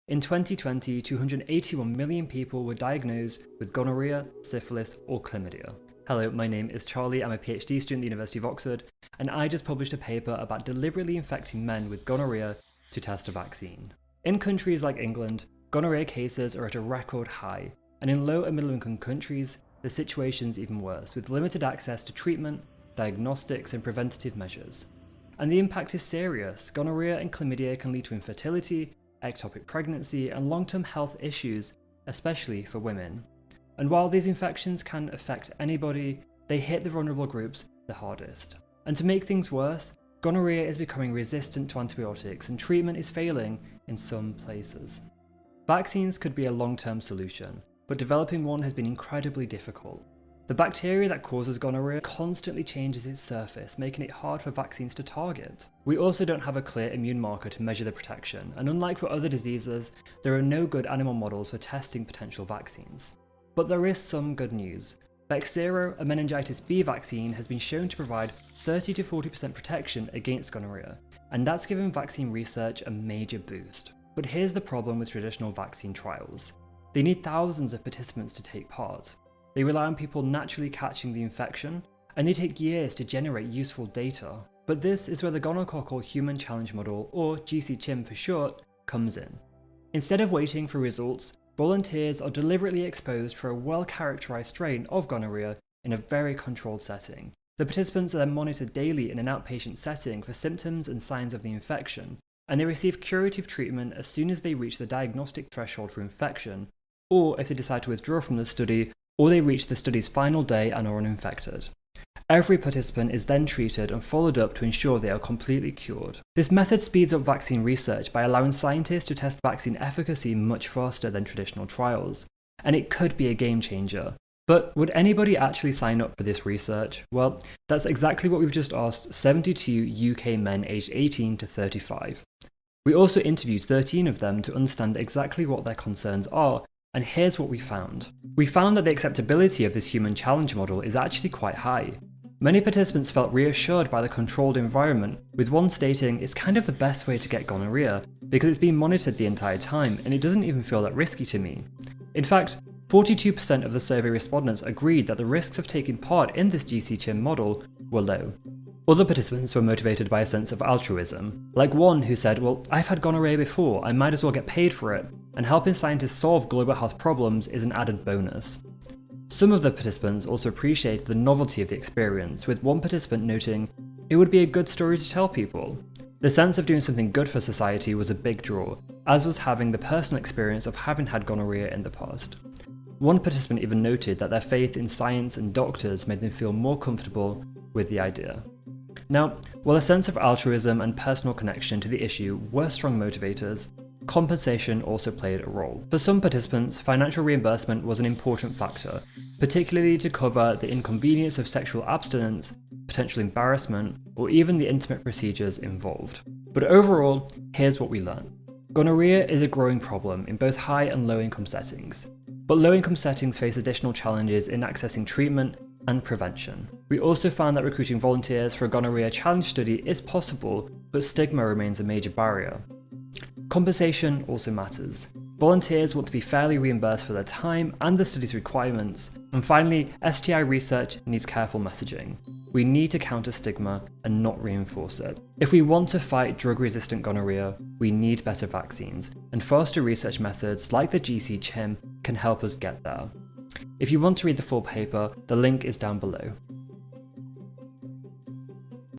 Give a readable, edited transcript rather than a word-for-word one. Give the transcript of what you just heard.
In 2020, 281 million people were diagnosed with gonorrhea, syphilis, or chlamydia. Hello, my name is Charlie, I'm a PhD student at the University of Oxford, and I just published a paper about deliberately infecting men with gonorrhea to test a vaccine. In countries like England, gonorrhea cases are at a record high, and in low and middle income countries, the situation's even worse, with limited access to treatment, diagnostics, and preventative measures. And the impact is serious. Gonorrhea and chlamydia can lead to infertility, ectopic pregnancy, and long-term health issues, especially for women. And while these infections can affect anybody, they hit the vulnerable groups the hardest. And to make things worse, gonorrhea is becoming resistant to antibiotics and treatment is failing in some places. Vaccines could be a long-term solution, but developing one has been incredibly difficult. The bacteria that causes gonorrhea constantly changes its surface, making it hard for vaccines to target. We also don't have a clear immune marker to measure the protection, and unlike for other diseases, there are no good animal models for testing potential vaccines. But there is some good news. Bexsero, a meningitis B vaccine, has been shown to provide 30 to 40% protection against gonorrhea, and that's given vaccine research a major boost. But here's the problem with traditional vaccine trials. They need thousands of participants to take part. They rely on people naturally catching the infection, and they take years to generate useful data. But this is where the gonococcal human challenge model, or GC-CHIM for short, comes in. Instead of waiting for results, volunteers are deliberately exposed for a well-characterized strain of gonorrhea in a very controlled setting. The participants are then monitored daily in an outpatient setting for symptoms and signs of the infection, and they receive curative treatment as soon as they reach the diagnostic threshold for infection, or if they decide to withdraw from the study, or they reach the study's final day and are uninfected. Every participant is then treated and followed up to ensure they are completely cured. This method speeds up vaccine research by allowing scientists to test vaccine efficacy much faster than traditional trials, and it could be a game changer. But would anybody actually sign up for this research? Well, that's exactly what we've just asked 72 UK men aged 18 to 35. We also interviewed 13 of them to understand exactly what their concerns are, and here's what we found. We found that the acceptability of this human challenge model is actually quite high. Many participants felt reassured by the controlled environment, with one stating it's kind of the best way to get gonorrhea because it's being monitored the entire time and it doesn't even feel that risky to me. In fact, 42% of the survey respondents agreed that the risks of taking part in this GC-CHIM model were low. Other participants were motivated by a sense of altruism, like one who said, well, I've had gonorrhea before, I might as well get paid for it, and helping scientists solve global health problems is an added bonus. Some of the participants also appreciated the novelty of the experience, with one participant noting, it would be a good story to tell people. The sense of doing something good for society was a big draw, as was having the personal experience of having had gonorrhea in the past. One participant even noted that their faith in science and doctors made them feel more comfortable with the idea. Now, while a sense of altruism and personal connection to the issue were strong motivators, compensation also played a role. For some participants, financial reimbursement was an important factor, particularly to cover the inconvenience of sexual abstinence, potential embarrassment, or even the intimate procedures involved. But overall, here's what we learned. Gonorrhea is a growing problem in both high and low income settings, but low income settings face additional challenges in accessing treatment and prevention. We also found that recruiting volunteers for a gonorrhea challenge study is possible, but stigma remains a major barrier. Compensation also matters. Volunteers want to be fairly reimbursed for their time and the study's requirements. And finally, STI research needs careful messaging. We need to counter stigma and not reinforce it. If we want to fight drug-resistant gonorrhea, we need better vaccines, and faster research methods like the GC-CHIM can help us get there. If you want to read the full paper, the link is down below.